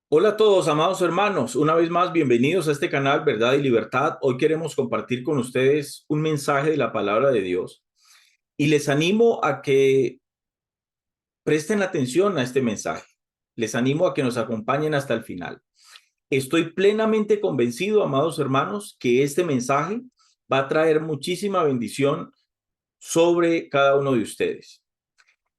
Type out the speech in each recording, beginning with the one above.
Hola a todos, amados hermanos. Una vez más, bienvenidos a este canal Verdad y Libertad. Hoy queremos compartir con ustedes un mensaje de la palabra de Dios y les animo a que presten atención a este mensaje. Les animo a que nos acompañen hasta el final. Estoy plenamente convencido, amados hermanos, que este mensaje va a traer muchísima bendición sobre cada uno de ustedes.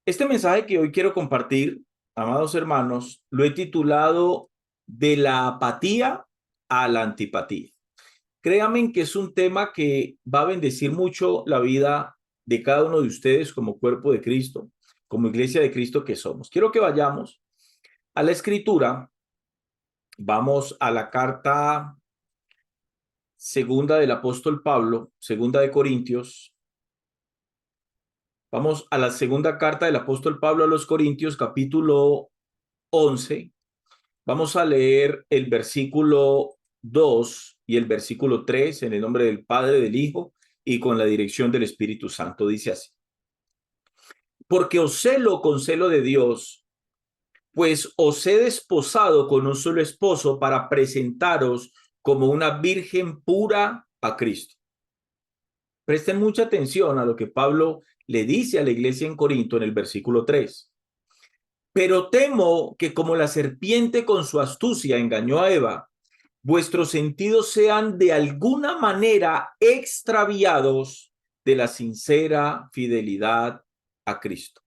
Este mensaje que hoy quiero compartir, amados hermanos, lo he titulado De la apatía a la antipatía. Créanme que es un tema que va a bendecir mucho la vida de cada uno de ustedes como cuerpo de Cristo, como iglesia de Cristo que somos. Quiero que vayamos a la escritura. Vamos a la carta segunda del apóstol Pablo, segunda de Corintios. Vamos a la segunda carta del apóstol Pablo a los Corintios, capítulo 11. Vamos a leer el versículo 2 y el versículo 3 en el nombre del Padre, del Hijo y con la dirección del Espíritu Santo. Dice así: porque os celo con celo de Dios, pues os he desposado con un solo esposo para presentaros como una virgen pura a Cristo. Presten mucha atención a lo que Pablo le dice a la iglesia en Corinto en el versículo 3. Pero temo que como la serpiente con su astucia engañó a Eva, vuestros sentidos sean de alguna manera extraviados de la sincera fidelidad a Cristo.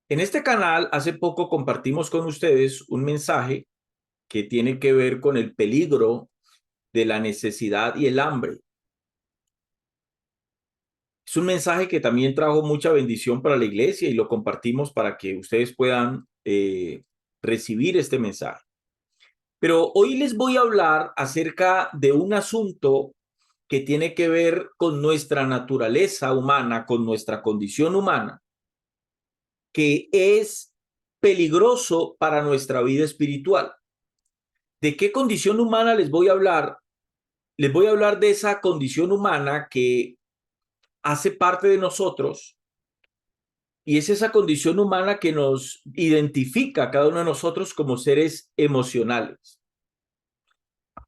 En este canal, hace poco compartimos con ustedes un mensaje que tiene que ver con el peligro de la necesidad y el hambre. Es un mensaje que también trajo mucha bendición para la iglesia y lo compartimos para que ustedes puedan recibir este mensaje. Pero hoy les voy a hablar acerca de un asunto que tiene que ver con nuestra naturaleza humana, con nuestra condición humana, que es peligroso para nuestra vida espiritual. ¿De qué condición humana les voy a hablar? Les voy a hablar de esa condición humana que hace parte de nosotros y es esa condición humana que nos identifica a cada uno de nosotros como seres emocionales.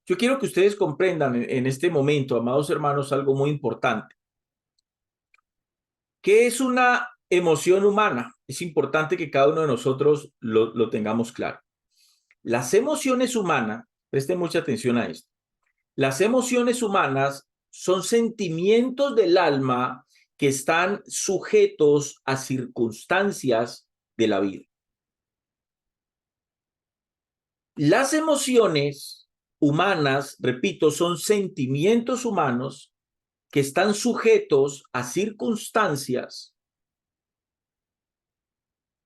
Yo quiero que ustedes comprendan en este momento, amados hermanos, algo muy importante. ¿Qué es una emoción humana? Es importante que cada uno de nosotros lo tengamos claro. Las emociones humanas, presten mucha atención a esto, las emociones humanas son sentimientos del alma que están sujetos a circunstancias de la vida. Las emociones humanas, repito, son sentimientos humanos que están sujetos a circunstancias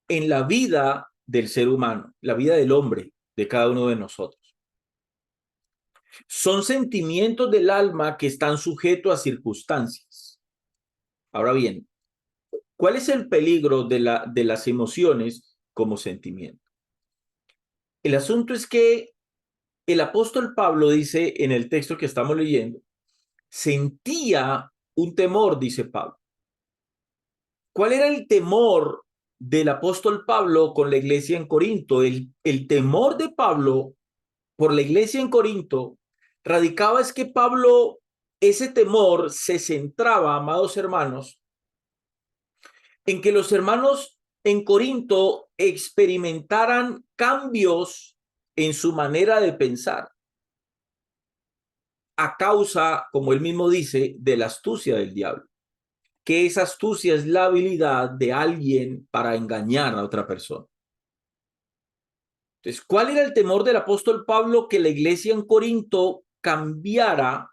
en la vida del ser humano, la vida del hombre, de cada uno de nosotros. Son sentimientos del alma que están sujetos a circunstancias. Ahora bien, ¿cuál es el peligro de las emociones como sentimiento? El asunto es que el apóstol Pablo dice en el texto que estamos leyendo, sentía un temor, dice Pablo. ¿Cuál era el temor del apóstol Pablo con la iglesia en Corinto? El temor de Pablo por la iglesia en Corinto radicaba es que Pablo, ese temor se centraba, amados hermanos, en que los hermanos en Corinto experimentaran cambios en su manera de pensar a causa, como él mismo dice, de la astucia del diablo. Que esa astucia es la habilidad de alguien para engañar a otra persona. Entonces, ¿cuál era el temor del apóstol Pablo? Que la iglesia en Corinto cambiara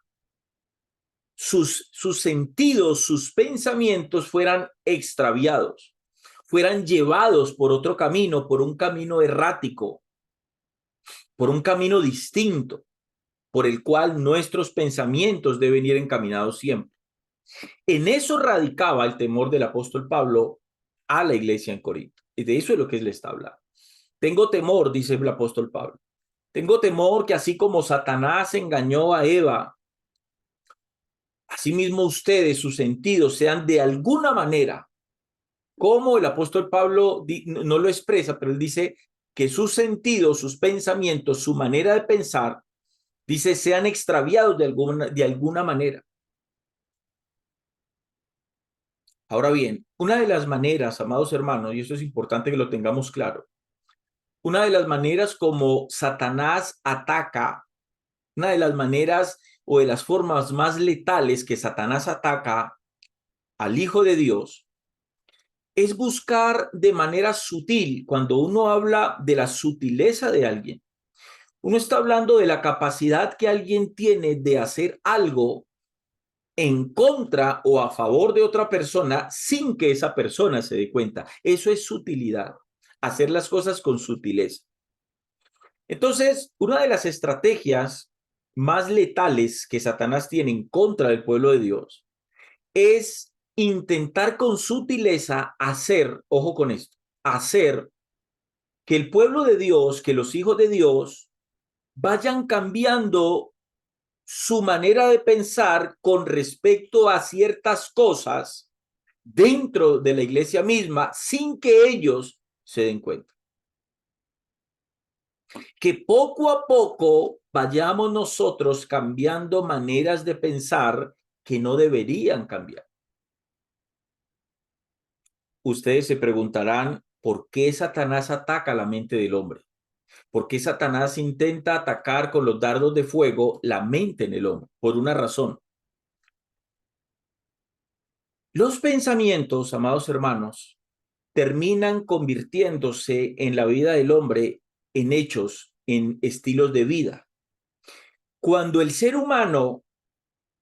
sus sentidos, sus pensamientos fueran extraviados, fueran llevados por otro camino, por un camino errático, por un camino distinto, por el cual nuestros pensamientos deben ir encaminados siempre. En eso radicaba el temor del apóstol Pablo a la iglesia en Corinto. Y de eso es lo que él está hablando. Tengo temor, dice el apóstol Pablo. Tengo temor que así como Satanás engañó a Eva, asimismo ustedes, sus sentidos, sean de alguna manera, como el apóstol Pablo no lo expresa, pero él dice, que sus sentidos, sus pensamientos, su manera de pensar, dice, sean extraviados de alguna manera. Ahora bien, una de las maneras, amados hermanos, y esto es importante que lo tengamos claro, una de las maneras como Satanás ataca, una de las maneras o de las formas más letales que Satanás ataca al Hijo de Dios, es buscar de manera sutil. Cuando uno habla de la sutileza de alguien, uno está hablando de la capacidad que alguien tiene de hacer algo en contra o a favor de otra persona sin que esa persona se dé cuenta. Eso es sutilidad, hacer las cosas con sutileza. Entonces, una de las estrategias más letales que Satanás tiene en contra del pueblo de Dios es intentar con sutileza hacer, ojo con esto, hacer que el pueblo de Dios, que los hijos de Dios vayan cambiando su manera de pensar con respecto a ciertas cosas dentro de la iglesia misma sin que ellos se den cuenta. Que poco a poco vayamos nosotros cambiando maneras de pensar que no deberían cambiar. Ustedes se preguntarán, ¿por qué Satanás ataca la mente del hombre? ¿Por qué Satanás intenta atacar con los dardos de fuego la mente en el hombre? Por una razón. Los pensamientos, amados hermanos, terminan convirtiéndose en la vida del hombre en hechos, en estilos de vida. Cuando el ser humano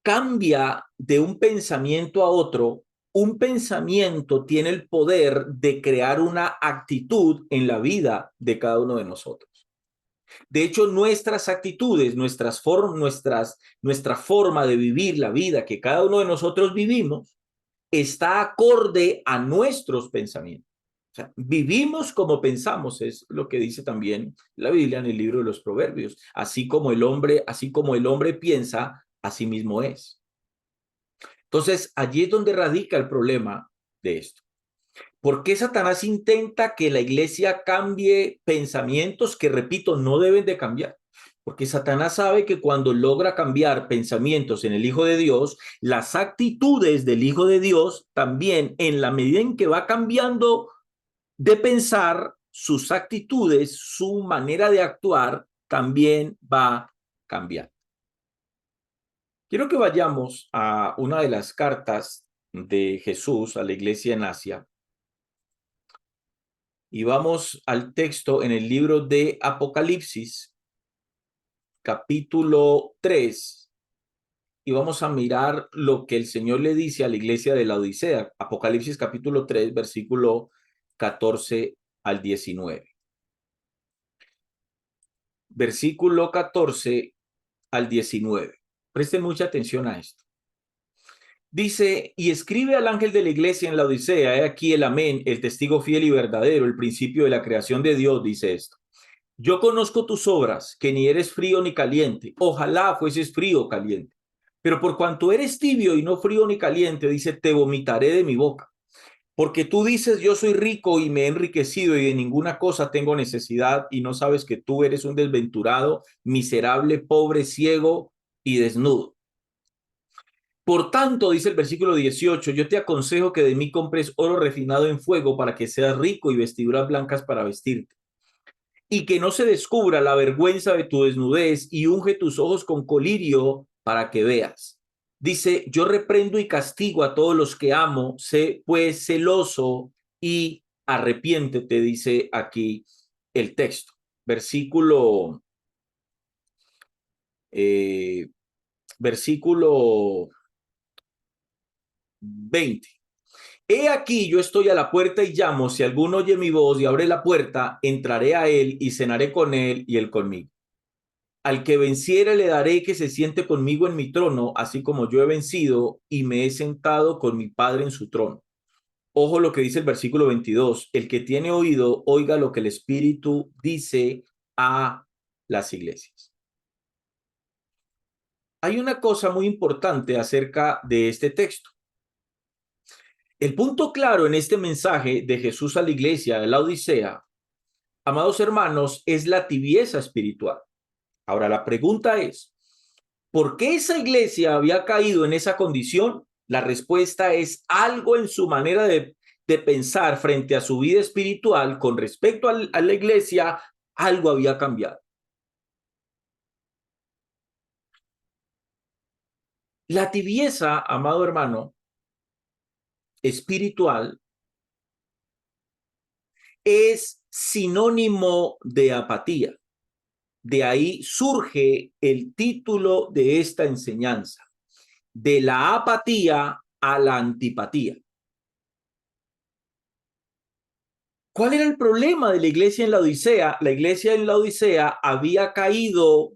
cambia de un pensamiento a otro, un pensamiento tiene el poder de crear una actitud en la vida de cada uno de nosotros. De hecho, nuestras actitudes, nuestra forma de vivir la vida que cada uno de nosotros vivimos, está acorde a nuestros pensamientos. O sea, vivimos como pensamos, es lo que dice también la Biblia en el libro de los Proverbios. Así como el hombre piensa, así mismo es. Entonces, allí es donde radica el problema de esto. ¿Por qué Satanás intenta que la iglesia cambie pensamientos que, repito, no deben de cambiar? Porque Satanás sabe que cuando logra cambiar pensamientos en el Hijo de Dios, las actitudes del Hijo de Dios también, en la medida en que va cambiando de pensar, sus actitudes, su manera de actuar, también va a cambiar. Quiero que vayamos a una de las cartas de Jesús a la iglesia en Asia. Y vamos al texto en el libro de Apocalipsis, capítulo 3, y vamos a mirar lo que el Señor le dice a la iglesia de la Odisea. Apocalipsis capítulo 3, versículo 14 al 19. Versículo 14 al 19. Presten mucha atención a esto. Dice, y escribe al ángel de la iglesia en la Odisea, he aquí el amén, el testigo fiel y verdadero, el principio de la creación de Dios, dice esto. Yo conozco tus obras, que ni eres frío ni caliente. Ojalá fueses frío o caliente. Pero por cuanto eres tibio y no frío ni caliente, dice, te vomitaré de mi boca. Porque tú dices, yo soy rico y me he enriquecido y de ninguna cosa tengo necesidad, y no sabes que tú eres un desventurado, miserable, pobre, ciego y desnudo. Por tanto, dice el versículo 18, yo te aconsejo que de mí compres oro refinado en fuego para que seas rico y vestiduras blancas para vestirte, y que no se descubra la vergüenza de tu desnudez, y unge tus ojos con colirio para que veas. Dice, yo reprendo y castigo a todos los que amo, sé pues celoso y arrepiéntete, dice aquí el texto. Versículo 20. He aquí, yo estoy a la puerta y llamo. Si alguno oye mi voz y abre la puerta, entraré a él y cenaré con él y él conmigo. Al que venciere le daré que se siente conmigo en mi trono, así como yo he vencido y me he sentado con mi Padre en su trono. Ojo lo que dice el versículo 22. El que tiene oído, oiga lo que el Espíritu dice a las iglesias. Hay una cosa muy importante acerca de este texto. El punto claro en este mensaje de Jesús a la iglesia de la Odisea amados hermanos, es la tibieza espiritual. Ahora, la pregunta es, ¿por qué esa iglesia había caído en esa condición? La respuesta es algo en su manera de pensar frente a su vida espiritual con respecto a la iglesia, algo había cambiado. La tibieza, amado hermano, espiritual, es sinónimo de apatía. De ahí surge el título de esta enseñanza, de la apatía a la antipatía. ¿Cuál era el problema de la iglesia en la Odisea? La iglesia en la Odisea había caído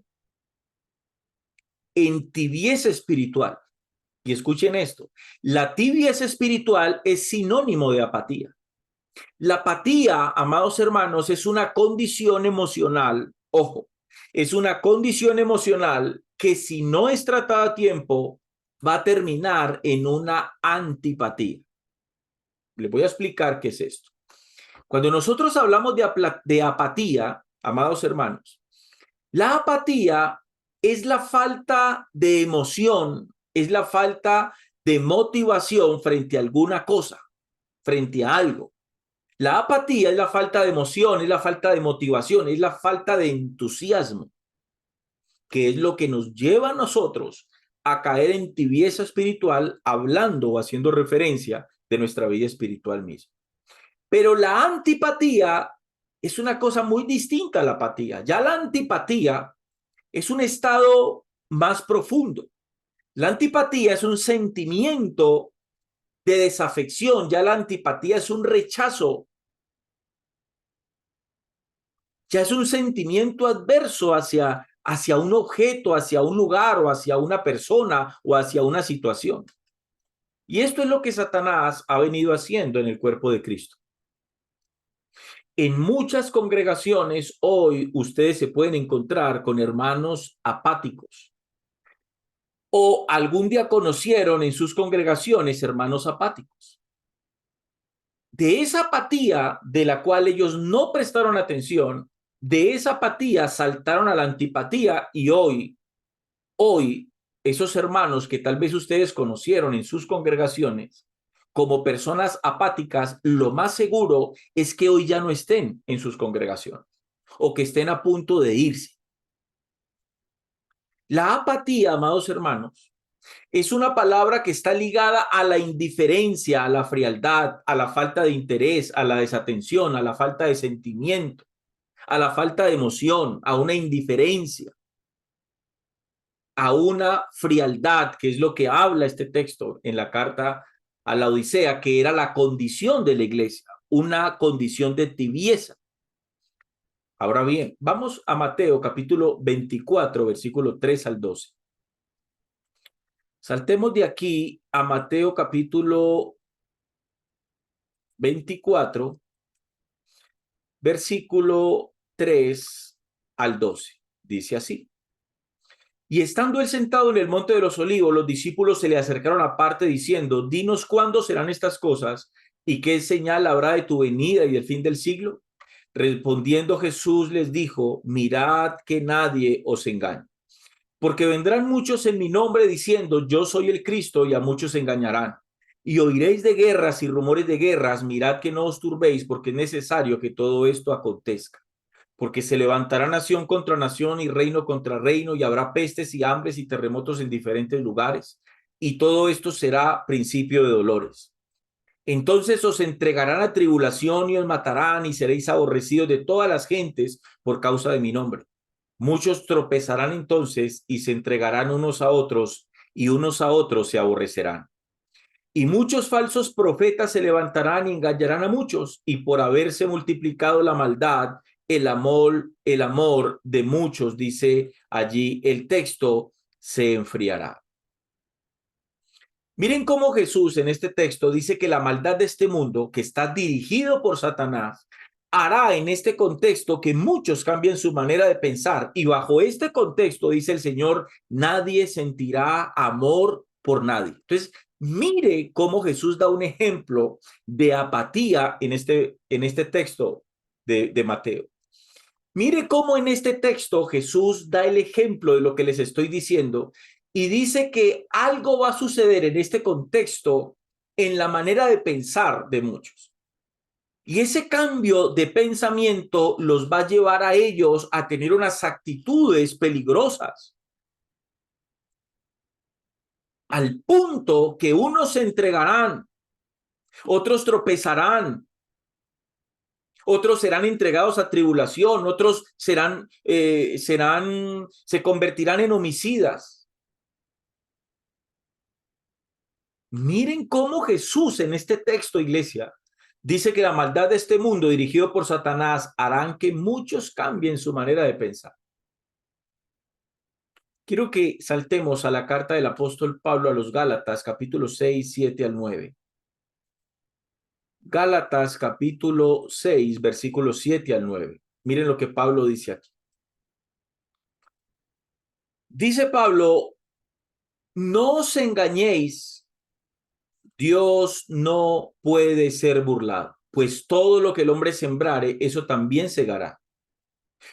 en tibieza espiritual. Y escuchen esto, la tibieza espiritual es sinónimo de apatía. La apatía, amados hermanos, es una condición emocional, ojo, es una condición emocional que si no es tratada a tiempo, va a terminar en una antipatía. Les voy a explicar qué es esto. Cuando nosotros hablamos de apatía, amados hermanos, la apatía es la falta de emoción, es la falta de motivación frente a alguna cosa, frente a algo. La apatía es la falta de emoción, es la falta de motivación, es la falta de entusiasmo, que es lo que nos lleva a nosotros a caer en tibieza espiritual, hablando o haciendo referencia de nuestra vida espiritual misma. Pero la antipatía es una cosa muy distinta a la apatía. Ya la antipatía es un estado más profundo. La antipatía es un sentimiento de desafección. Ya la antipatía es un rechazo. Ya es un sentimiento adverso hacia un objeto, hacia un lugar o hacia una persona o hacia una situación. Y esto es lo que Satanás ha venido haciendo en el cuerpo de Cristo. En muchas congregaciones hoy ustedes se pueden encontrar con hermanos apáticos o algún día conocieron en sus congregaciones hermanos apáticos. De esa apatía de la cual ellos no prestaron atención, de esa apatía saltaron a la antipatía y hoy esos hermanos que tal vez ustedes conocieron en sus congregaciones como personas apáticas, lo más seguro es que hoy ya no estén en sus congregaciones o que estén a punto de irse. La apatía, amados hermanos, es una palabra que está ligada a la indiferencia, a la frialdad, a la falta de interés, a la desatención, a la falta de sentimiento, a la falta de emoción, a una indiferencia, a una frialdad, que es lo que habla este texto en la carta a la Odisea, que era la condición de la iglesia, una condición de tibieza. Ahora bien, vamos a Mateo capítulo 24, versículo 3 al 12. Saltemos de aquí a Mateo capítulo 24, versículo 3 al 12. Dice así. Y estando él sentado en el monte de los olivos, los discípulos se le acercaron aparte diciendo, dinos cuándo serán estas cosas y qué señal habrá de tu venida y del fin del siglo. Respondiendo Jesús les dijo, mirad que nadie os engañe, porque vendrán muchos en mi nombre diciendo, yo soy el Cristo, y a muchos engañarán. Y oiréis de guerras y rumores de guerras, mirad que no os turbéis, porque es necesario que todo esto acontezca. Porque se levantará nación contra nación y reino contra reino, y habrá pestes y hambres y terremotos en diferentes lugares. Y todo esto será principio de dolores. Entonces os entregarán a tribulación y os matarán y seréis aborrecidos de todas las gentes por causa de mi nombre. Muchos tropezarán entonces y se entregarán unos a otros y unos a otros se aborrecerán. Y muchos falsos profetas se levantarán y engañarán a muchos, y por haberse multiplicado la maldad, el amor de muchos, dice allí el texto, se enfriará. Miren cómo Jesús en este texto dice que la maldad de este mundo, que está dirigido por Satanás, hará en este contexto que muchos cambien su manera de pensar. Y bajo este contexto, dice el Señor, nadie sentirá amor por nadie. Entonces, mire cómo Jesús da un ejemplo de apatía en este texto de Mateo. Mire cómo en este texto Jesús da el ejemplo de lo que les estoy diciendo y dice que algo va a suceder en este contexto en la manera de pensar de muchos. Y ese cambio de pensamiento los va a llevar a ellos a tener unas actitudes peligrosas, al punto que unos se entregarán, otros tropezarán, otros serán entregados a tribulación, otros se convertirán en homicidas. Miren cómo Jesús en este texto, iglesia, dice que la maldad de este mundo dirigido por Satanás harán que muchos cambien su manera de pensar. Quiero que saltemos a la carta del apóstol Pablo a los Gálatas, capítulo 6, 7 al 9. Gálatas, capítulo 6, versículos 7 al 9. Miren lo que Pablo dice aquí. Dice Pablo, no os engañéis, Dios no puede ser burlado, pues todo lo que el hombre sembrare, eso también segará.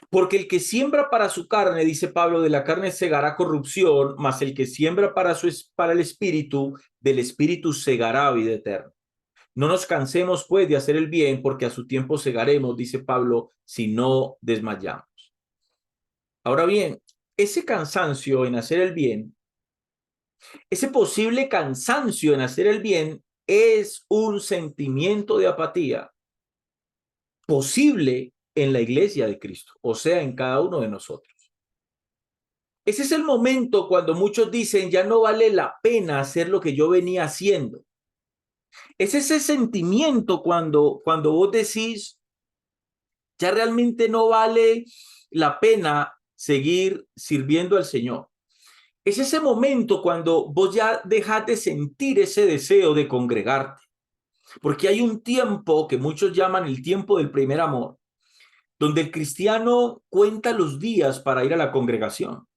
Porque el que siembra para su carne, dice Pablo, de la carne segará corrupción, mas el que siembra para el espíritu, del espíritu segará vida eterna. No nos cansemos, pues, de hacer el bien, porque a su tiempo segaremos, dice Pablo, si no desmayamos. Ahora bien, ese cansancio en hacer el bien, ese posible cansancio en hacer el bien, es un sentimiento de apatía posible en la iglesia de Cristo, o sea, en cada uno de nosotros. Ese es el momento cuando muchos dicen, ya no vale la pena hacer lo que yo venía haciendo. Es ese sentimiento cuando vos decís, ya realmente no vale la pena seguir sirviendo al Señor. Es ese momento cuando vos ya dejas de sentir ese deseo de congregarte. Porque hay un tiempo que muchos llaman el tiempo del primer amor, donde el cristiano cuenta los días para ir a la congregación,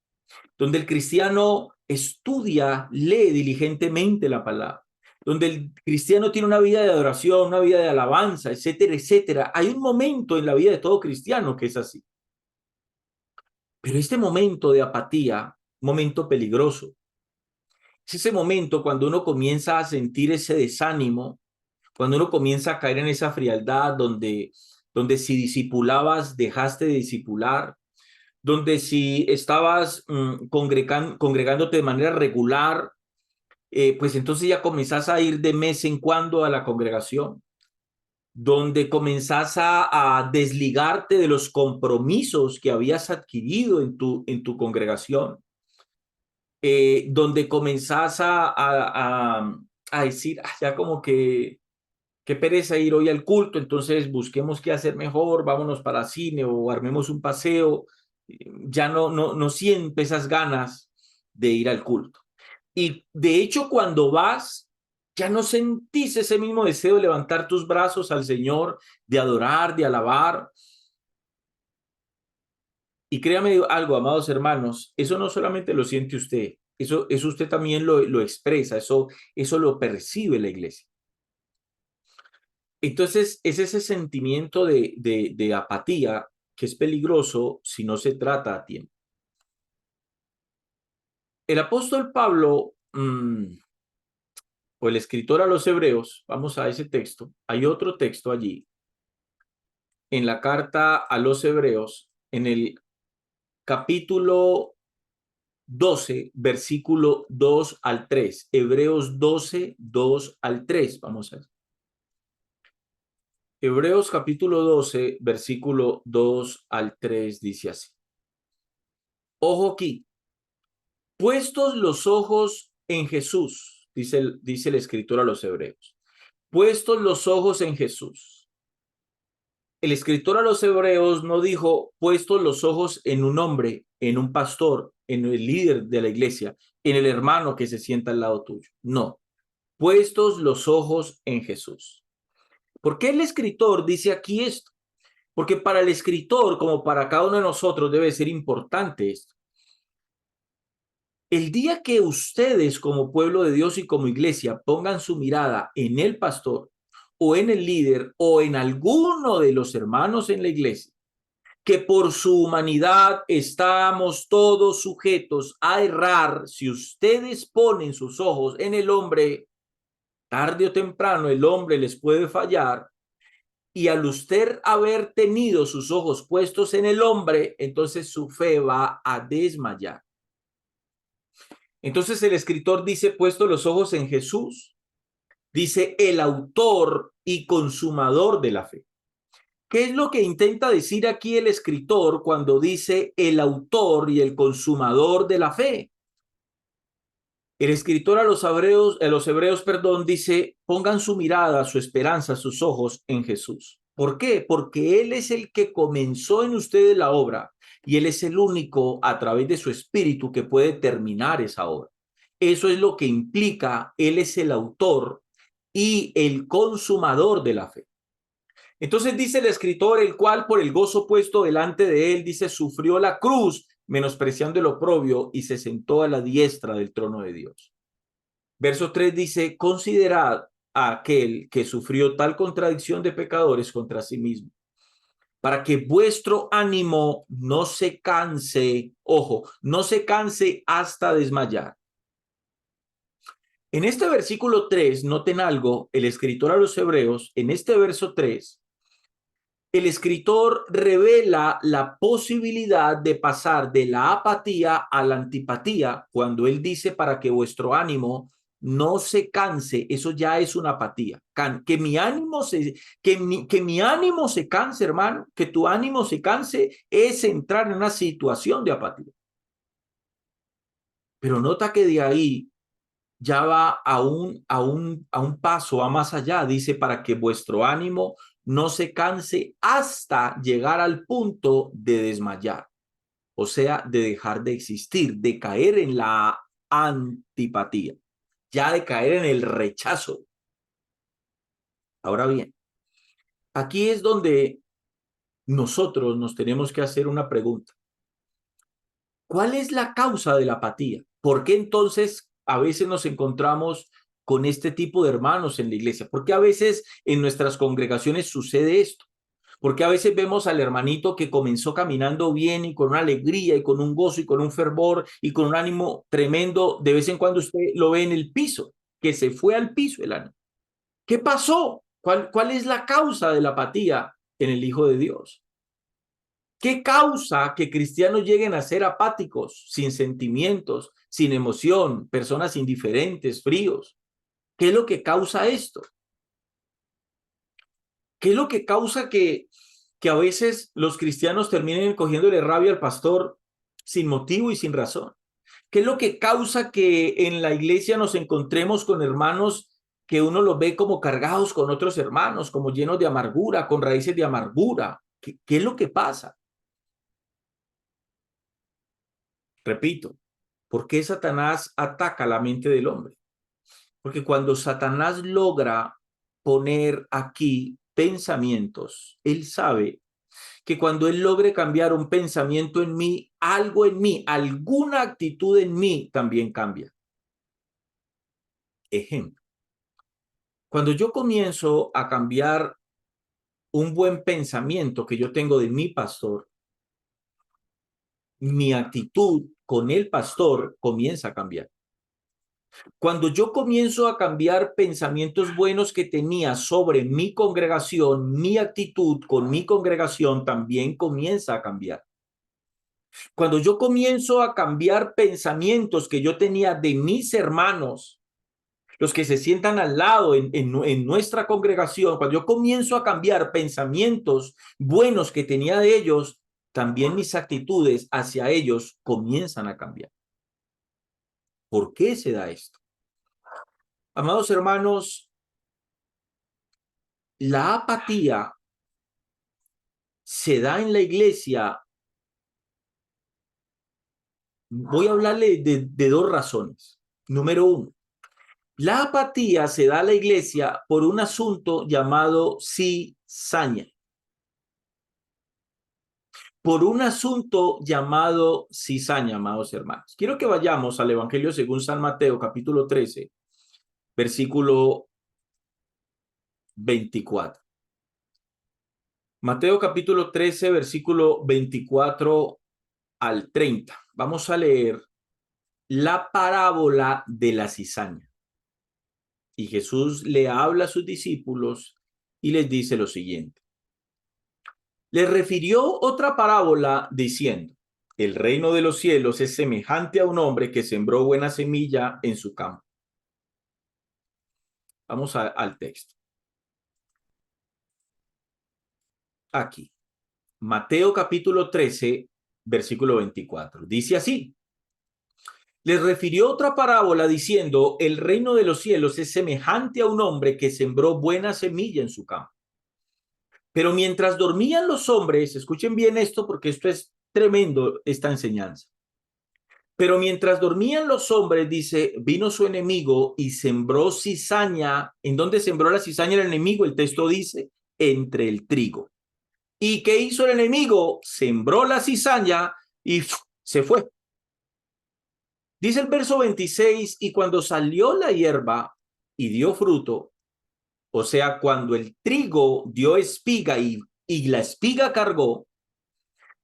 donde el cristiano estudia, lee diligentemente la palabra, donde el cristiano tiene una vida de adoración, una vida de alabanza, etcétera, etcétera. Hay un momento en la vida de todo cristiano que es así. Pero este momento de apatía, momento peligroso, es ese momento cuando uno comienza a sentir ese desánimo, cuando uno comienza a caer en esa frialdad donde si discipulabas, dejaste de discipular, donde si estabas congregándote de manera regular, pues entonces ya comenzás a ir de mes en cuando a la congregación, donde comenzás a desligarte de los compromisos que habías adquirido en tu congregación, donde comenzás a decir, ya como que qué pereza ir hoy al culto, entonces busquemos qué hacer mejor, vámonos para cine o armemos un paseo, ya no sientes esas ganas de ir al culto. Y de hecho, cuando vas, ya no sentís ese mismo deseo de levantar tus brazos al Señor, de adorar, de alabar. Y créame algo, amados hermanos, eso no solamente lo siente usted, eso usted también lo expresa, eso lo percibe la iglesia. Entonces, es ese sentimiento de apatía que es peligroso si no se trata a tiempo. El apóstol Pablo, o el escritor a los hebreos, vamos a ese texto, hay otro texto allí, en la carta a los hebreos, en el capítulo 12, versículo 2 al 3, Hebreos 12, 2 al 3, vamos a ver. Hebreos capítulo 12, versículo 2 al 3 dice así. Ojo aquí, puestos los ojos en Jesús, dice el escritor a los hebreos, puestos los ojos en Jesús. El escritor a los hebreos no dijo puestos los ojos en un hombre, en un pastor, en el líder de la iglesia, en el hermano que se sienta al lado tuyo. No, puestos los ojos en Jesús. ¿Por qué el escritor dice aquí esto? Porque para el escritor, como para cada uno de nosotros, debe ser importante esto. El día que ustedes como pueblo de Dios y como iglesia pongan su mirada en el pastor o en el líder o en alguno de los hermanos en la iglesia que por su humanidad estamos todos sujetos a errar. Si ustedes ponen sus ojos en el hombre, tarde o temprano el hombre les puede fallar, y al usted haber tenido sus ojos puestos en el hombre, entonces su fe va a desmayar. Entonces el escritor dice, puesto los ojos en Jesús, dice el autor y consumador de la fe. ¿Qué es lo que intenta decir aquí el escritor cuando dice el autor y el consumador de la fe? El escritor a los hebreos, dice, pongan su mirada, su esperanza, sus ojos en Jesús. ¿Por qué? Porque Él es el que comenzó en ustedes la obra y Él es el único a través de su espíritu que puede terminar esa obra. Eso es lo que implica, Él es el autor y el consumador de la fe. Entonces dice el escritor, el cual por el gozo puesto delante de él, dice, sufrió la cruz, menospreciando el oprobio, y se sentó a la diestra del trono de Dios. Verso 3 dice, considerad a aquel que sufrió tal contradicción de pecadores contra sí mismo, para que vuestro ánimo no se canse, ojo, no se canse hasta desmayar. En este versículo 3, noten algo, el escritor a los hebreos, en este verso 3, el escritor revela la posibilidad de pasar de la apatía a la antipatía cuando él dice para que vuestro ánimo no se canse. Eso ya es una apatía. Que mi ánimo se canse, hermano, que tu ánimo se canse es entrar en una situación de apatía. Pero nota que de ahí ya va a un paso, va más allá. Dice para que vuestro ánimo no se canse hasta llegar al punto de desmayar, o sea, de dejar de existir, de caer en la antipatía, ya de caer en el rechazo. Ahora bien, aquí es donde nosotros nos tenemos que hacer una pregunta. ¿Cuál es la causa de la apatía? ¿Por qué entonces a veces nos encontramos con este tipo de hermanos en la iglesia? ¿Por qué a veces en nuestras congregaciones sucede esto? Porque a veces vemos al hermanito que comenzó caminando bien y con una alegría y con un gozo y con un fervor y con un ánimo tremendo. De vez en cuando usted lo ve en el piso, que se fue al piso el ánimo. ¿Qué pasó? ¿Cuál es la causa de la apatía en el Hijo de Dios? ¿Qué causa que cristianos lleguen a ser apáticos, sin sentimientos, sin emoción, personas indiferentes, fríos? ¿Qué es lo que causa esto? ¿Qué es lo que causa que a veces los cristianos terminen cogiéndole rabia al pastor sin motivo y sin razón? ¿Qué es lo que causa que en la iglesia nos encontremos con hermanos que uno los ve como cargados con otros hermanos, como llenos de amargura, con raíces de amargura? ¿Qué es lo que pasa? Repito, ¿por qué Satanás ataca la mente del hombre? Porque cuando Satanás logra poner aquí pensamientos, él sabe que cuando él logre cambiar un pensamiento en mí, algo en mí, alguna actitud en mí también cambia. Ejemplo, cuando yo comienzo a cambiar un buen pensamiento que yo tengo de mi pastor, mi actitud con el pastor comienza a cambiar. Cuando yo comienzo a cambiar pensamientos buenos que tenía sobre mi congregación, mi actitud con mi congregación también comienza a cambiar. Cuando yo comienzo a cambiar pensamientos que yo tenía de mis hermanos, los que se sientan al lado en nuestra congregación, cuando yo comienzo a cambiar pensamientos buenos que tenía de ellos, también mis actitudes hacia ellos comienzan a cambiar. ¿Por qué se da esto? Amados hermanos, la apatía se da en la iglesia. Voy a hablarle de dos razones. Número uno, la apatía se da a la iglesia por un asunto llamado cizaña. Por un asunto llamado cizaña, amados hermanos. Quiero que vayamos al Evangelio según San Mateo, capítulo 13, versículo 24. Mateo capítulo 13, versículo 24 al 30. Vamos a leer la parábola de la cizaña. Y Jesús le habla a sus discípulos y les dice lo siguiente. Les refirió otra parábola diciendo, el reino de los cielos es semejante a un hombre que sembró buena semilla en su campo. Vamos al texto. Aquí, Mateo capítulo 13, versículo 24. Dice así. Les refirió otra parábola diciendo, el reino de los cielos es semejante a un hombre que sembró buena semilla en su campo. Pero mientras dormían los hombres, escuchen bien esto porque esto es tremendo, esta enseñanza. Pero mientras dormían los hombres, dice, vino su enemigo y sembró cizaña. ¿En dónde sembró la cizaña el enemigo? El texto dice, entre el trigo. ¿Y qué hizo el enemigo? Sembró la cizaña y se fue. Dice el verso 26, y cuando salió la hierba y dio fruto, o sea, cuando el trigo dio espiga y la espiga cargó,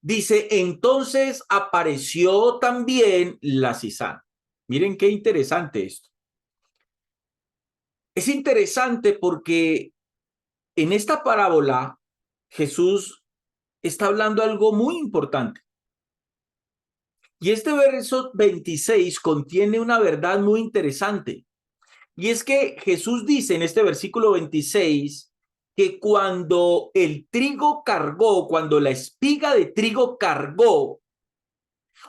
dice, entonces apareció también la cizaña. Miren qué interesante esto. Es interesante porque en esta parábola Jesús está hablando algo muy importante. Y este verso 26 contiene una verdad muy interesante. Y es que Jesús dice en este versículo 26 que cuando el trigo cargó, cuando la espiga de trigo cargó,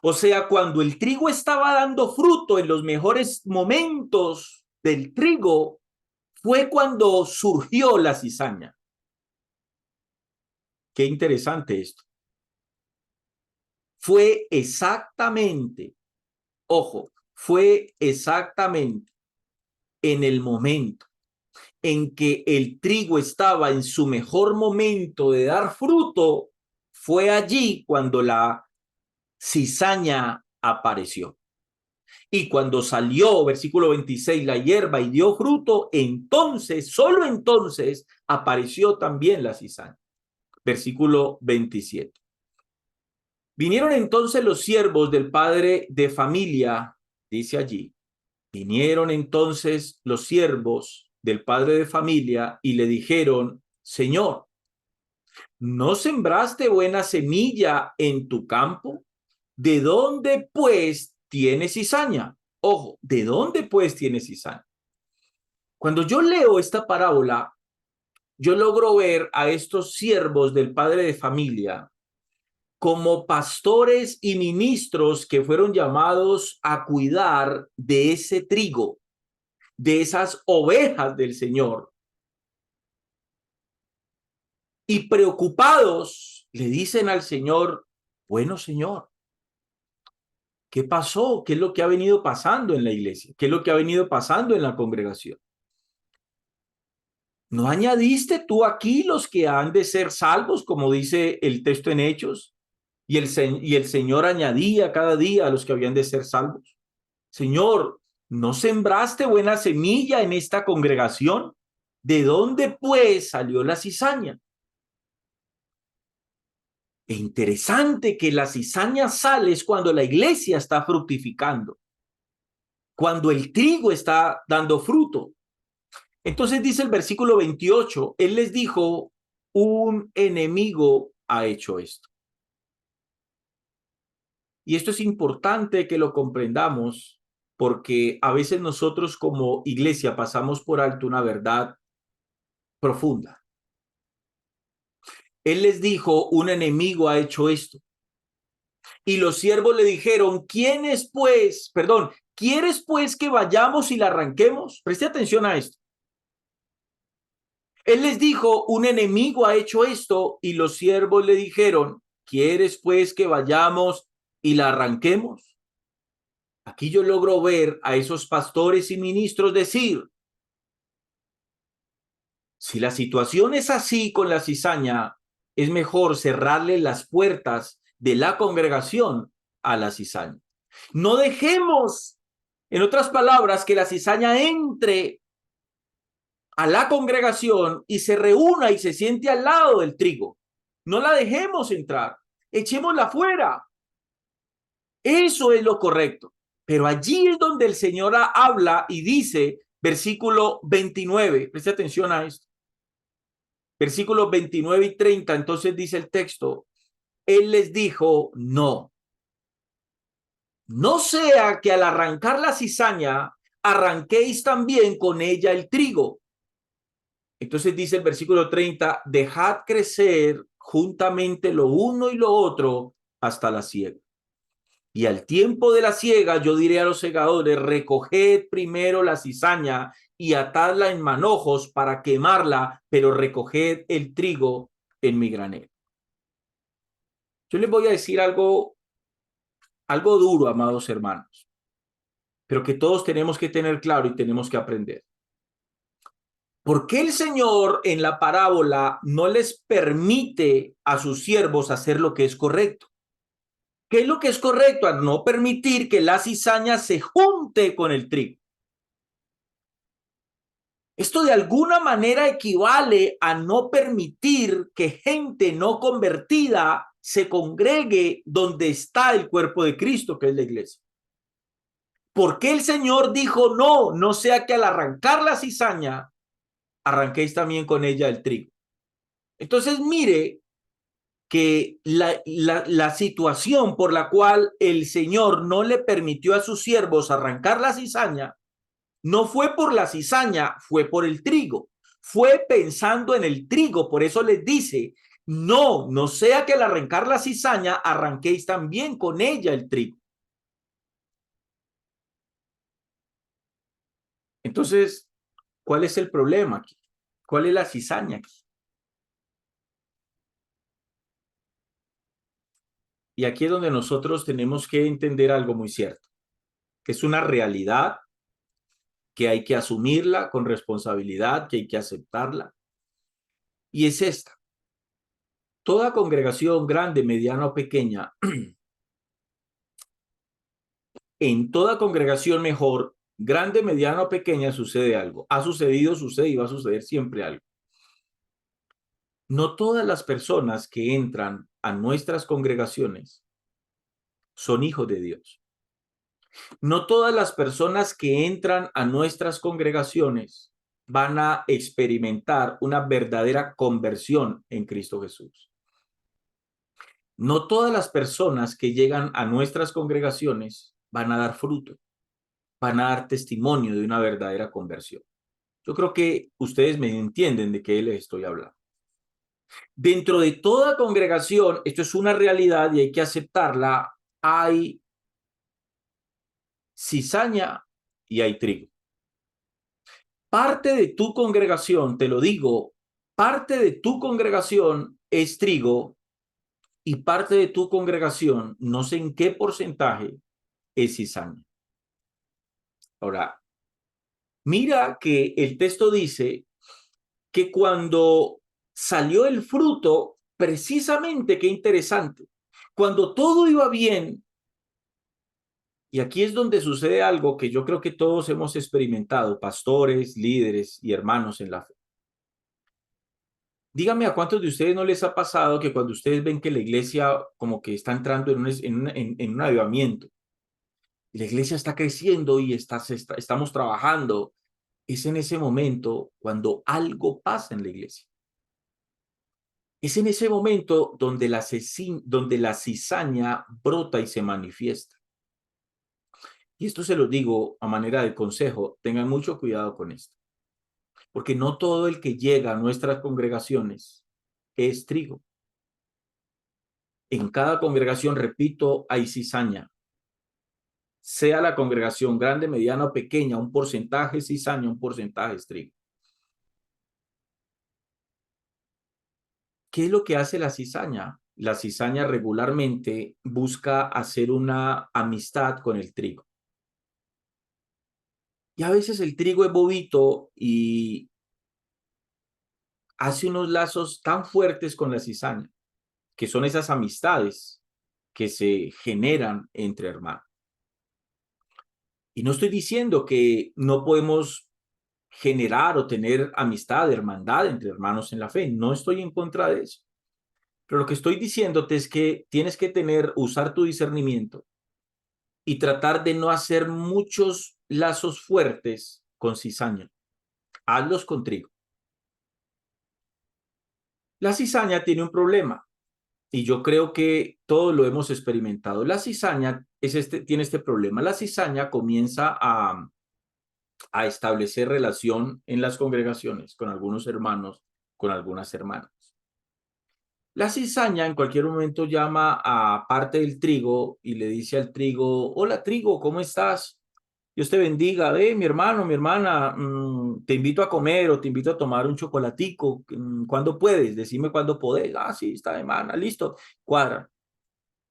o sea, cuando el trigo estaba dando fruto en los mejores momentos del trigo, fue cuando surgió la cizaña. Qué interesante esto. Fue exactamente, ojo, fue exactamente en el momento en que el trigo estaba en su mejor momento de dar fruto, fue allí cuando la cizaña apareció. Y cuando salió, versículo 26, la hierba y dio fruto, entonces, solo entonces, apareció también la cizaña. Versículo 27. Vinieron entonces los siervos del padre de familia, dice allí, vinieron entonces los siervos del padre de familia y le dijeron, Señor, ¿no sembraste buena semilla en tu campo? ¿De dónde pues tienes cizaña? Ojo, ¿de dónde pues tienes cizaña? Cuando yo leo esta parábola, yo logro ver a estos siervos del padre de familia como pastores y ministros que fueron llamados a cuidar de ese trigo, de esas ovejas del Señor. Y preocupados le dicen al Señor, bueno, Señor, ¿qué pasó? ¿Qué es lo que ha venido pasando en la iglesia? ¿Qué es lo que ha venido pasando en la congregación? ¿No añadiste tú aquí los que han de ser salvos, como dice el texto en Hechos? Y el Señor añadía cada día a los que habían de ser salvos. Señor, ¿no sembraste buena semilla en esta congregación? ¿De dónde pues salió la cizaña? Es interesante que la cizaña sale es cuando la iglesia está fructificando, cuando el trigo está dando fruto. Entonces dice el versículo 28, él les dijo, un enemigo ha hecho esto. Y esto es importante que lo comprendamos porque a veces nosotros como iglesia pasamos por alto una verdad profunda. Él les dijo, un enemigo ha hecho esto. Y los siervos le dijeron, ¿quieres pues que vayamos y la arranquemos? Preste atención a esto. Él les dijo, un enemigo ha hecho esto, y los siervos le dijeron, ¿quieres pues que vayamos y la arranquemos? Aquí yo logro ver a esos pastores y ministros decir, si la situación es así con la cizaña, es mejor cerrarle las puertas de la congregación a la cizaña. No dejemos, en otras palabras, que la cizaña entre a la congregación y se reúna y se siente al lado del trigo. No la dejemos entrar, echémosla fuera. Eso es lo correcto. Pero allí es donde el Señor habla y dice, versículo 29, preste atención a esto. Versículos 29 y 30, entonces dice el texto, Él les dijo, no, no sea que al arrancar la cizaña, arranquéis también con ella el trigo. Entonces dice el versículo 30, dejad crecer juntamente lo uno y lo otro hasta la siega. Y al tiempo de la siega, yo diré a los segadores, recoged primero la cizaña y atadla en manojos para quemarla, pero recoged el trigo en mi granero. Yo les voy a decir algo duro, amados hermanos, pero que todos tenemos que tener claro y tenemos que aprender. ¿Por qué el Señor en la parábola no les permite a sus siervos hacer lo que es correcto? ¿Qué es lo que es correcto? A no permitir que la cizaña se junte con el trigo. Esto de alguna manera equivale a no permitir que gente no convertida se congregue donde está el cuerpo de Cristo, que es la iglesia. ¿Por qué el Señor dijo no? No sea que al arrancar la cizaña, arranquéis también con ella el trigo. Entonces mire que la situación por la cual el Señor no le permitió a sus siervos arrancar la cizaña, no fue por la cizaña, fue por el trigo. Fue pensando en el trigo, por eso les dice, no, no sea que al arrancar la cizaña arranquéis también con ella el trigo. Entonces, ¿cuál es el problema aquí? ¿Cuál es la cizaña aquí? Y aquí es donde nosotros tenemos que entender algo muy cierto, que es una realidad que hay que asumirla con responsabilidad, que hay que aceptarla. Y es esta. Toda congregación grande, mediana o pequeña, en toda congregación mejor, grande, mediana o pequeña, sucede algo. Ha sucedido, sucede y va a suceder siempre algo. No todas las personas que entran a nuestras congregaciones son hijos de Dios. No todas las personas que entran a nuestras congregaciones van a experimentar una verdadera conversión en Cristo Jesús. No todas las personas que llegan a nuestras congregaciones van a dar fruto, van a dar testimonio de una verdadera conversión. Yo creo que ustedes me entienden de qué les estoy hablando. Dentro de toda congregación, esto es una realidad y hay que aceptarla, hay cizaña y hay trigo. Parte de tu congregación, te lo digo, parte de tu congregación es trigo y parte de tu congregación, no sé en qué porcentaje, es cizaña. Ahora, mira que el texto dice que cuando salió el fruto, precisamente, qué interesante, cuando todo iba bien, y aquí es donde sucede algo que yo creo que todos hemos experimentado, pastores, líderes y hermanos en la fe. Dígame a cuántos de ustedes no les ha pasado que cuando ustedes ven que la iglesia como que está entrando en un avivamiento, y la iglesia está creciendo y estamos trabajando, es en ese momento cuando algo pasa en la iglesia. Es en ese momento donde la cizaña brota y se manifiesta. Y esto se lo digo a manera de consejo, tengan mucho cuidado con esto, porque no todo el que llega a nuestras congregaciones es trigo. En cada congregación, repito, hay cizaña. Sea la congregación grande, mediana o pequeña, un porcentaje es cizaña, un porcentaje es trigo. ¿Qué es lo que hace la cizaña? La cizaña regularmente busca hacer una amistad con el trigo. Y a veces el trigo es bobito y hace unos lazos tan fuertes con la cizaña, que son esas amistades que se generan entre hermanos. Y no estoy diciendo que no podemos generar o tener amistad, hermandad entre hermanos en la fe. No estoy en contra de eso. Pero lo que estoy diciéndote es que tienes que usar tu discernimiento y tratar de no hacer muchos lazos fuertes con cizaña. Hazlos con trigo. La cizaña tiene un problema y yo creo que todos lo hemos experimentado. La cizaña tiene este problema. La cizaña comienza a establecer relación en las congregaciones con algunos hermanos, con algunas hermanas. La cizaña en cualquier momento llama a parte del trigo y le dice al trigo: hola trigo, ¿cómo estás? Dios te bendiga. Mi hermano, mi hermana, te invito a comer o te invito a tomar un chocolatico. ¿Cuándo puedes? Decime cuándo podés. Ah, sí, está de mana, listo. Cuadra.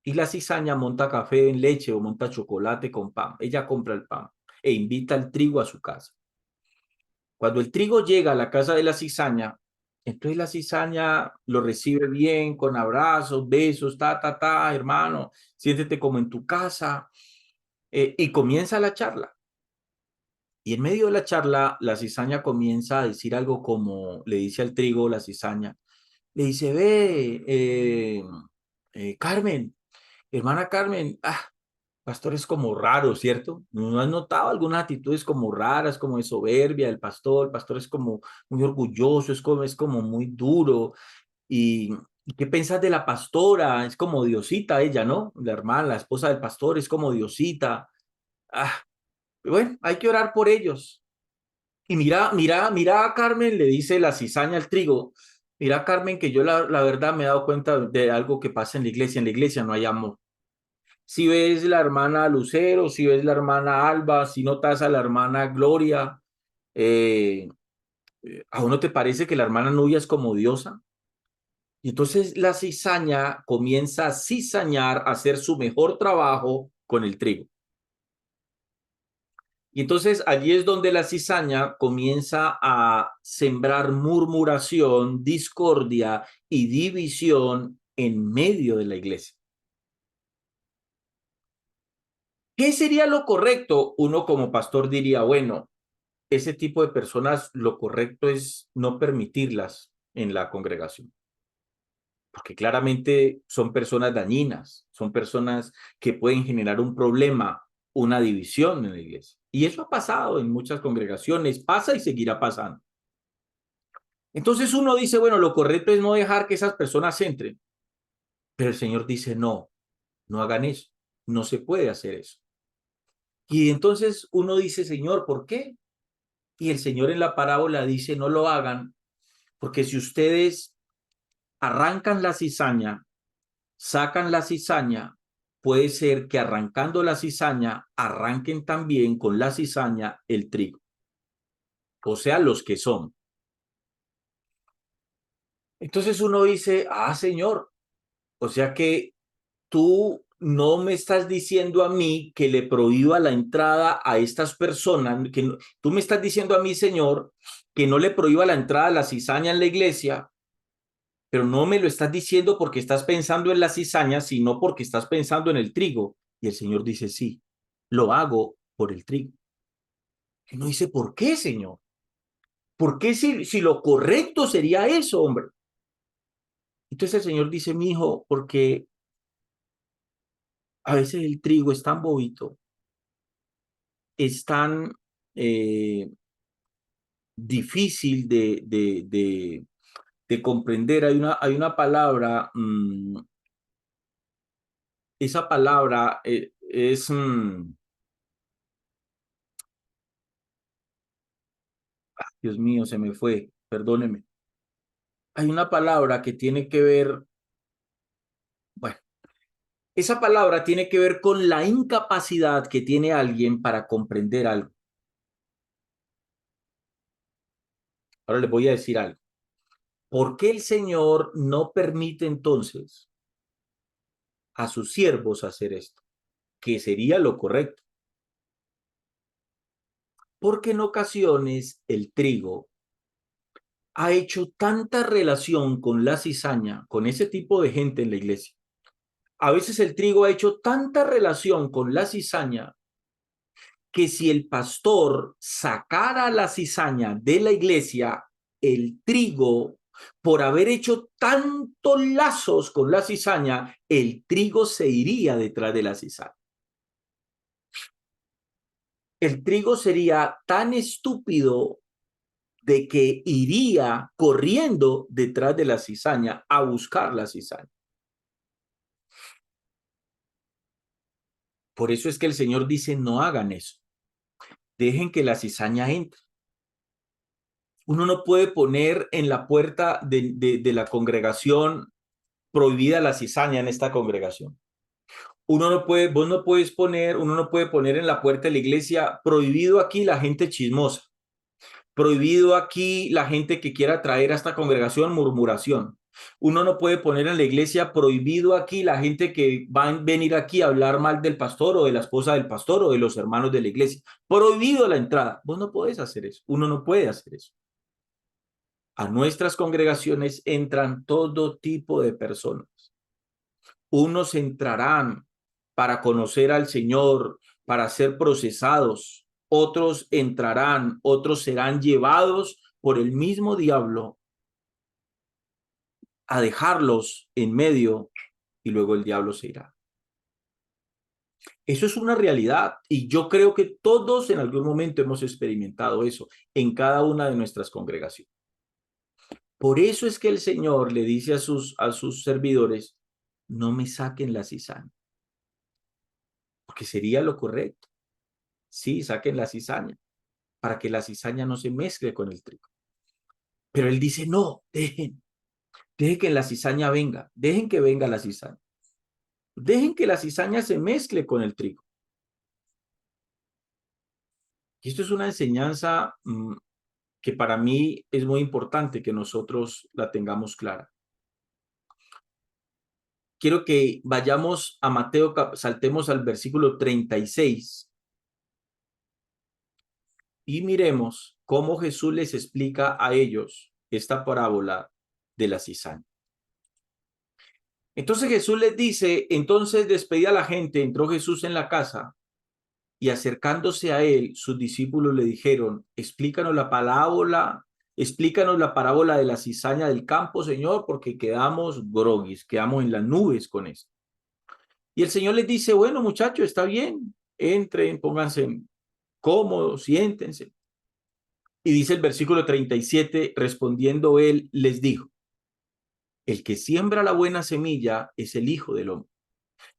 Y la cizaña monta café en leche o monta chocolate con pan. Ella compra el pan e invita al trigo a su casa. Cuando el trigo llega a la casa de la cizaña, entonces la cizaña lo recibe bien, con abrazos, besos, hermano, siéntete como en tu casa, y comienza la charla. Y en medio de la charla, la cizaña comienza a decir algo como, le dice al trigo la cizaña, le dice: Carmen, hermana Carmen, pastor es como raro, ¿cierto? ¿No has notado algunas actitudes como raras, como de soberbia del pastor? El pastor es como muy orgulloso, es como muy duro. ¿Y qué piensas de la pastora? Es como Diosita ella, ¿no? La hermana, la esposa del pastor, es como Diosita. Ah, bueno, hay que orar por ellos. Y mira, Carmen, le dice la cizaña al trigo. Mira, Carmen, que yo la verdad me he dado cuenta de algo que pasa en la iglesia. En la iglesia no hay amor. Si ves la hermana Lucero, si ves la hermana Alba, si notas a la hermana Gloria, eh, ¿a uno te parece que la hermana Nubia es como diosa? Y entonces la cizaña comienza a cizañar, a hacer su mejor trabajo con el trigo. Y entonces allí es donde la cizaña comienza a sembrar murmuración, discordia y división en medio de la iglesia. ¿Qué sería lo correcto? Uno como pastor diría: bueno, ese tipo de personas, lo correcto es no permitirlas en la congregación, porque claramente son personas dañinas, son personas que pueden generar un problema, una división en la iglesia. Y eso ha pasado en muchas congregaciones, pasa y seguirá pasando. Entonces uno dice: bueno, lo correcto es no dejar que esas personas entren, pero el Señor dice: no, no hagan eso, no se puede hacer eso. Y entonces uno dice: Señor, ¿por qué? Y el Señor en la parábola dice: no lo hagan, porque si ustedes arrancan la cizaña, sacan la cizaña, puede ser que arrancando la cizaña, arranquen también con la cizaña el trigo, o sea, los que son. Entonces uno dice: Señor, o sea que tú no me estás diciendo a mí que le prohíba la entrada a estas personas, que no, tú me estás diciendo a mí, Señor, que no le prohíba la entrada a la cizaña en la iglesia, pero no me lo estás diciendo porque estás pensando en la cizaña, sino porque estás pensando en el trigo. Y el Señor dice: sí, lo hago por el trigo. Y uno dice: ¿por qué, Señor? ¿Por qué si lo correcto sería eso, hombre? Entonces el Señor dice: mi hijo, porque a veces el trigo es tan bobito, es tan difícil de comprender. Hay una palabra, esa palabra es... Dios mío, se me fue, perdóneme. Hay una palabra que tiene que ver, bueno, esa palabra tiene que ver con la incapacidad que tiene alguien para comprender algo. Ahora les voy a decir algo. ¿Por qué el Señor no permite entonces a sus siervos hacer esto? Que sería lo correcto. Porque en ocasiones el trigo ha hecho tanta relación con la cizaña, con ese tipo de gente en la iglesia. A veces el trigo ha hecho tanta relación con la cizaña que si el pastor sacara la cizaña de la iglesia, el trigo Por haber hecho tantos lazos con la cizaña, el trigo se iría detrás de la cizaña. El trigo sería tan estúpido de que iría corriendo detrás de la cizaña a buscar la cizaña. Por eso es que el Señor dice, no hagan eso. Dejen que la cizaña entre. Uno no puede poner en la puerta de la congregación prohibida la cizaña en esta congregación. Uno no puede poner en la puerta de la iglesia prohibido aquí la gente chismosa. Prohibido aquí la gente que quiera traer a esta congregación murmuración. Uno no puede poner en la iglesia prohibido aquí la gente que va a venir aquí a hablar mal del pastor o de la esposa del pastor o de los hermanos de la iglesia. Prohibido la entrada. Vos no podés hacer eso. Uno no puede hacer eso. A nuestras congregaciones entran todo tipo de personas. Unos entrarán para conocer al Señor, para ser procesados. Otros entrarán, otros serán llevados por el mismo diablo a dejarlos en medio y luego el diablo se irá. Eso es una realidad y yo creo que todos en algún momento hemos experimentado eso en cada una de nuestras congregaciones. Por eso es que el Señor le dice a sus servidores, no me saquen la cizaña, porque sería lo correcto. Sí, saquen la cizaña, para que la cizaña no se mezcle con el trigo. Pero él dice, no, dejen que la cizaña venga, dejen que venga la cizaña. Dejen que la cizaña se mezcle con el trigo. Y esto es una enseñanza que para mí es muy importante que nosotros la tengamos clara. Quiero que vayamos a Mateo, saltemos al versículo 36 y miremos cómo Jesús les explica a ellos esta parábola de la cizaña. Entonces Jesús les dice, entonces despedida a la gente, entró Jesús en la casa y acercándose a él, sus discípulos le dijeron, explícanos la parábola de la cizaña del campo, Señor, porque quedamos groguis, quedamos en las nubes con esto. Y el Señor les dice, bueno, muchachos, está bien, entren, pónganse cómodos, siéntense. Y dice el versículo 37, respondiendo él, les dijo, el que siembra la buena semilla es el Hijo del Hombre.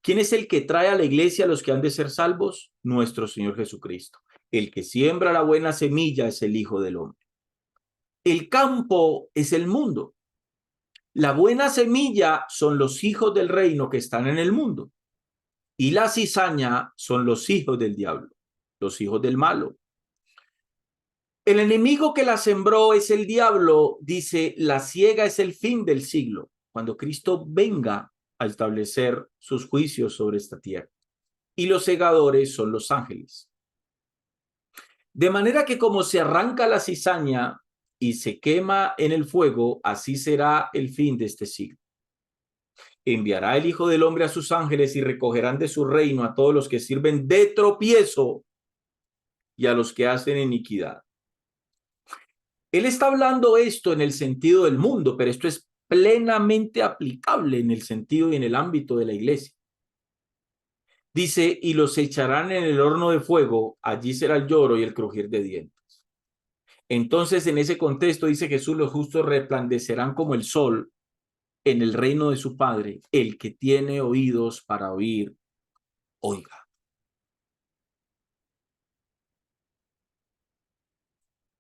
¿Quién es el que trae a la iglesia a los que han de ser salvos? Nuestro Señor Jesucristo. El que siembra la buena semilla es el Hijo del Hombre. El campo es el mundo. La buena semilla son los hijos del reino que están en el mundo. Y la cizaña son los hijos del diablo, los hijos del malo. El enemigo que la sembró es el diablo, dice, la siega es el fin del siglo, cuando Cristo venga a establecer sus juicios sobre esta tierra. Y los segadores son los ángeles. De manera que como se arranca la cizaña y se quema en el fuego, así será el fin de este siglo. Enviará el Hijo del Hombre a sus ángeles y recogerán de su reino a todos los que sirven de tropiezo y a los que hacen iniquidad. Él está hablando esto en el sentido del mundo, pero esto es plenamente aplicable en el sentido y en el ámbito de la iglesia. Dice, y los echarán en el horno de fuego, allí será el lloro y el crujir de dientes. Entonces, en ese contexto, dice Jesús, los justos resplandecerán como el sol en el reino de su Padre. El que tiene oídos para oír, oiga.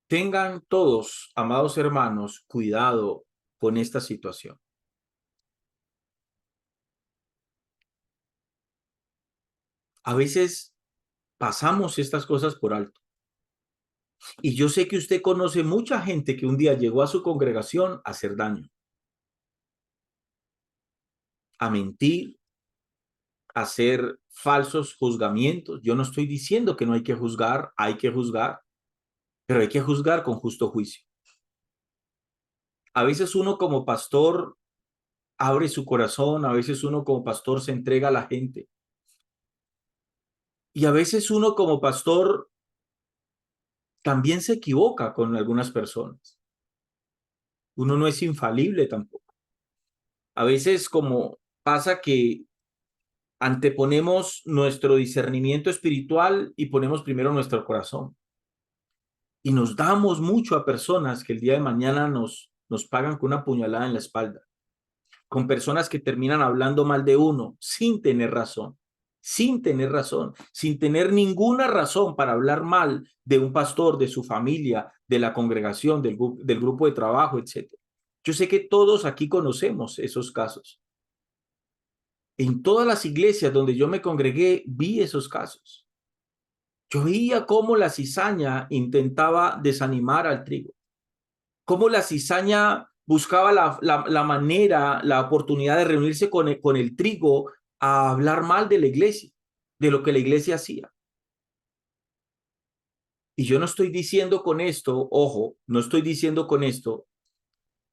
Tengan todos, amados hermanos, cuidado con esta situación. A veces pasamos estas cosas por alto. Y yo sé que usted conoce mucha gente que un día llegó a su congregación a hacer daño, a mentir, a hacer falsos juzgamientos. Yo no estoy diciendo que no hay que juzgar, pero hay que juzgar con justo juicio. A veces uno como pastor abre su corazón, a veces uno como pastor se entrega a la gente. Y a veces uno como pastor también se equivoca con algunas personas. Uno no es infalible tampoco. A veces como pasa que anteponemos nuestro discernimiento espiritual y ponemos primero nuestro corazón. Y nos damos mucho a personas que el día de mañana nos pagan con una puñalada en la espalda, con personas que terminan hablando mal de uno sin tener razón, sin tener ninguna razón para hablar mal de un pastor, de su familia, de la congregación, del grupo de trabajo, etc. Yo sé que todos aquí conocemos esos casos. En todas las iglesias donde yo me congregué, vi esos casos. Yo veía cómo la cizaña intentaba desanimar al trigo, cómo la cizaña buscaba la manera, la oportunidad de reunirse con el trigo a hablar mal de la iglesia, de lo que la iglesia hacía. Y yo no estoy diciendo con esto, ojo, no estoy diciendo con esto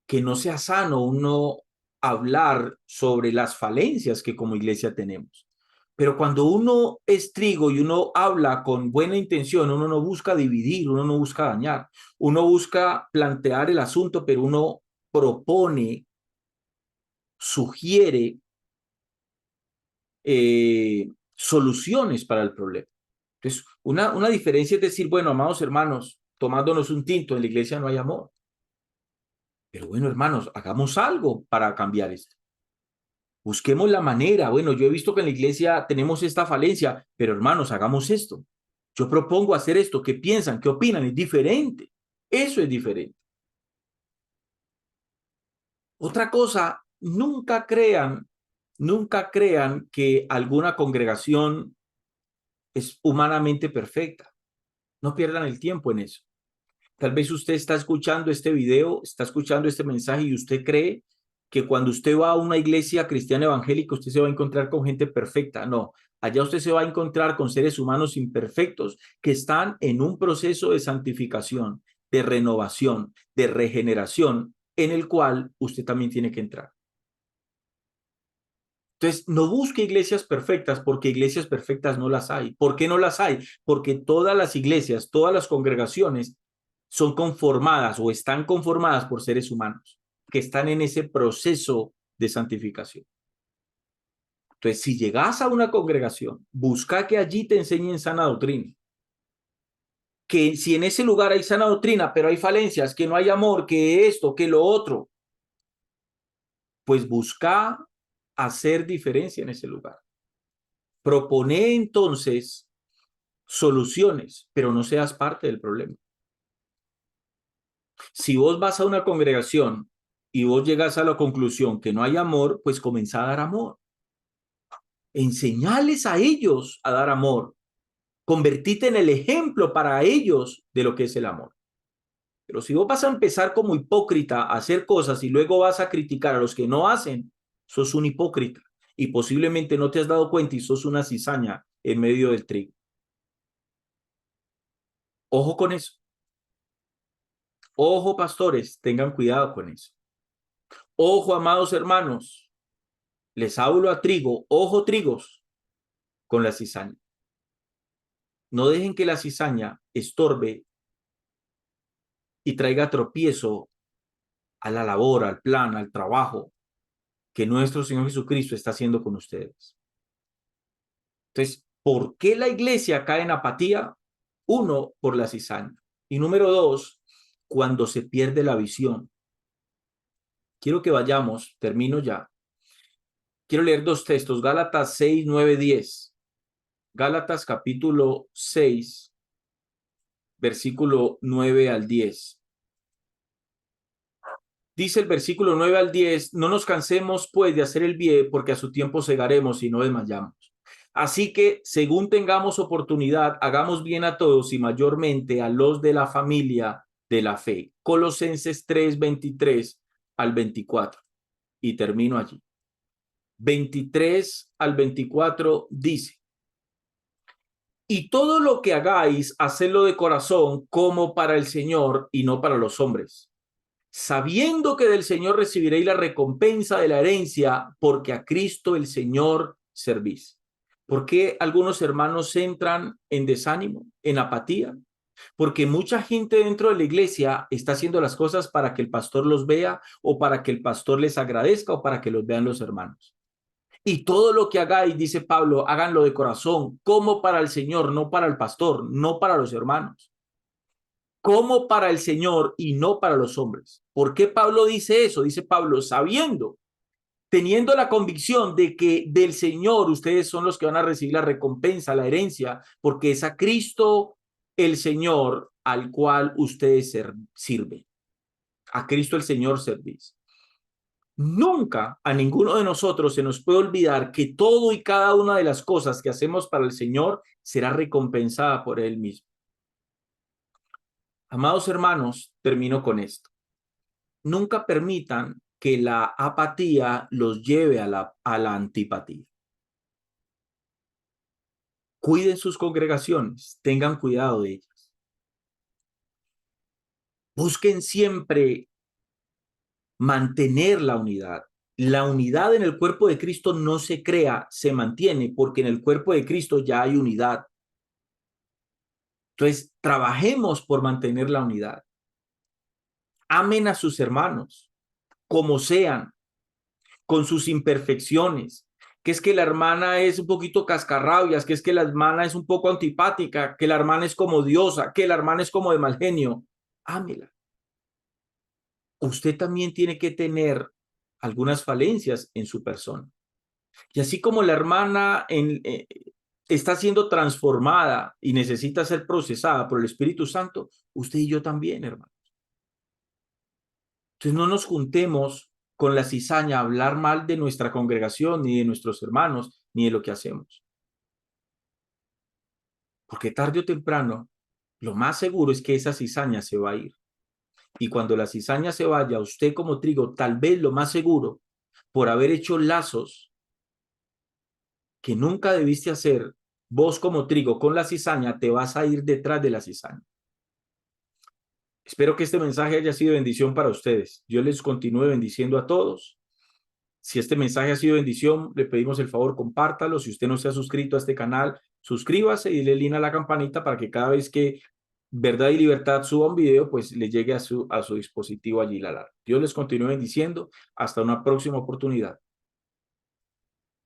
que no sea sano uno hablar sobre las falencias que como iglesia tenemos. Pero cuando uno es trigo y uno habla con buena intención, uno no busca dividir, uno no busca dañar, uno busca plantear el asunto, pero uno propone, sugiere soluciones para el problema. Entonces, una diferencia es decir, bueno, amados hermanos, tomándonos un tinto, en la iglesia no hay amor. Pero bueno, hermanos, hagamos algo para cambiar esto. Busquemos la manera. Bueno, yo he visto que en la iglesia tenemos esta falencia, pero hermanos, hagamos esto. Yo propongo hacer esto. ¿Qué piensan? ¿Qué opinan? Es diferente. Eso es diferente. Otra cosa, nunca crean que alguna congregación es humanamente perfecta. No pierdan el tiempo en eso. Tal vez usted está escuchando este video, está escuchando este mensaje y usted cree que cuando usted va a una iglesia cristiana evangélica, usted se va a encontrar con gente perfecta. No, allá usted se va a encontrar con seres humanos imperfectos que están en un proceso de santificación, de renovación, de regeneración, en el cual usted también tiene que entrar. Entonces, no busque iglesias perfectas porque iglesias perfectas no las hay. ¿Por qué no las hay? Porque todas las iglesias, todas las congregaciones son conformadas o están conformadas por seres humanos que están en ese proceso de santificación. Entonces, si llegas a una congregación, busca que allí te enseñen sana doctrina. Que si en ese lugar hay sana doctrina, pero hay falencias, que no hay amor, que esto, que lo otro, pues busca hacer diferencia en ese lugar. Propone entonces soluciones, pero no seas parte del problema. Si vos vas a una congregación y vos llegas a la conclusión que no hay amor, pues comenzá a dar amor. Enseñales a ellos a dar amor. Convertite en el ejemplo para ellos de lo que es el amor. Pero si vos vas a empezar como hipócrita a hacer cosas y luego vas a criticar a los que no hacen, sos un hipócrita y posiblemente no te has dado cuenta y sos una cizaña en medio del trigo. Ojo con eso. Ojo, pastores, tengan cuidado con eso. Ojo, amados hermanos, les hablo a trigo, ojo trigos con la cizaña. No dejen que la cizaña estorbe y traiga tropiezo a la labor, al plan, al trabajo que nuestro Señor Jesucristo está haciendo con ustedes. Entonces, ¿por qué la iglesia cae en apatía? Uno, por la cizaña. Y número dos, cuando se pierde la visión. Quiero que vayamos, termino ya. Quiero leer dos textos, Gálatas 6, 9, 10. Gálatas capítulo 6, versículo 9 al 10. Dice el versículo 9 al 10, no nos cansemos pues de hacer el bien, porque a su tiempo segaremos y no desmayamos. Así que, según tengamos oportunidad, hagamos bien a todos y mayormente a los de la familia de la fe. Colosenses 3, 23 al 24. Y termino allí. 23 al 24 dice, y todo lo que hagáis, hacedlo de corazón como para el Señor y no para los hombres, sabiendo que del Señor recibiréis la recompensa de la herencia, porque a Cristo el Señor servís. ¿Por qué algunos hermanos entran en desánimo, en apatía? Porque mucha gente dentro de la iglesia está haciendo las cosas para que el pastor los vea o para que el pastor les agradezca o para que los vean los hermanos. Y todo lo que hagáis, dice Pablo, háganlo de corazón, como para el Señor, no para el pastor, no para los hermanos. Como para el Señor y no para los hombres. ¿Por qué Pablo dice eso? Dice Pablo, sabiendo, teniendo la convicción de que del Señor ustedes son los que van a recibir la recompensa, la herencia, porque es a Cristo el Señor al cual ustedes sirven. A Cristo el Señor servís. Nunca a ninguno de nosotros se nos puede olvidar que todo y cada una de las cosas que hacemos para el Señor será recompensada por Él mismo. Amados hermanos, termino con esto. Nunca permitan que la apatía los lleve a la antipatía. Cuiden sus congregaciones, tengan cuidado de ellas. Busquen siempre mantener la unidad. La unidad en el cuerpo de Cristo no se crea, se mantiene, porque en el cuerpo de Cristo ya hay unidad. Entonces, trabajemos por mantener la unidad. Amen a sus hermanos, como sean, con sus imperfecciones, que es que la hermana es un poquito cascarrabias, que es que la hermana es un poco antipática, que la hermana es como diosa, que la hermana es como de mal genio. Ámela. Usted también tiene que tener algunas falencias en su persona. Y así como la hermana está siendo transformada y necesita ser procesada por el Espíritu Santo, usted y yo también, hermano. Entonces no nos juntemos con la cizaña a hablar mal de nuestra congregación, ni de nuestros hermanos, ni de lo que hacemos. Porque tarde o temprano, lo más seguro es que esa cizaña se va a ir. Y cuando la cizaña se vaya, usted como trigo, tal vez lo más seguro, por haber hecho lazos que nunca debiste hacer, vos como trigo con la cizaña, te vas a ir detrás de la cizaña. Espero que este mensaje haya sido bendición para ustedes. Yo les continúe bendiciendo a todos. Si este mensaje ha sido bendición, le pedimos el favor, compártalo. Si usted no se ha suscrito a este canal, suscríbase y le lina la campanita para que cada vez que Verdad y Libertad suba un video, pues le llegue a su dispositivo allí la alarma. Dios les continúe bendiciendo. Hasta una próxima oportunidad.